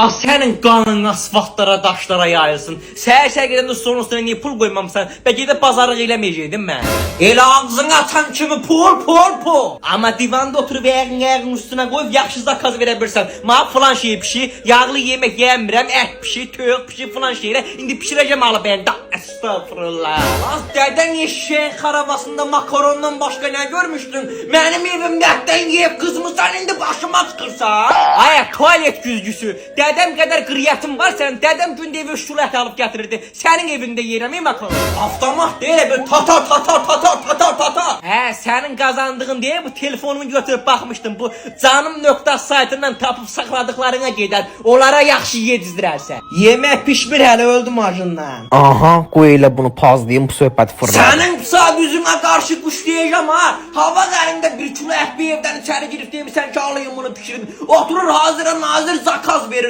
Senin qanın asfaltlara, daşlara yayılsın. Səhər gedəndə sonra üstüne niye pul koymamsan? Bəlkə də bazarlıq eləməyəcəkdim mən. Elə ağzını atan kimi pul. Amma divanda oturub ayağın üstüne koyup yaxşı zakaz verə bilirsən. Mənə falan şey pişi, yağlı yemek yemirəm, ət pişi, töyük pişi falan şeylə. İndi pişirəcəm alıp əldə. Estağfurullah. Az dədən eşeğin xarabasında makarondan başqa nə görmüşdün? Mənim evimdə ətdən yeyib qızmısan, indi başıma çıxırsan. Ay, tuvalet güzgüsü. Dədəm qədər qriyyətim var sənin. Dədəm gündə evə şulu ət alıb gətirirdi. Sənin evində yeyirəm, makaron. Avtomat deyil, böyle tata. Sənin qazandığın deyə bu telefonumu götürüb baxmışdım. Bu canım.az saytından tapıb saxladıqlarına gedər. Onlara yaxşı yedizdirərsən. Yemək pişmir, hələ öldüm acından. Aha, qoy elə bunu pazlayım, bu söhbəti fırladım. Sənin saat üzümə qarşı quşlayacağım ha. Hava qərində bir kilo ət bir evdən içəri girib demirsən ki, alayım bunu pişirin. Oturur hazıra nazır zakaz verir.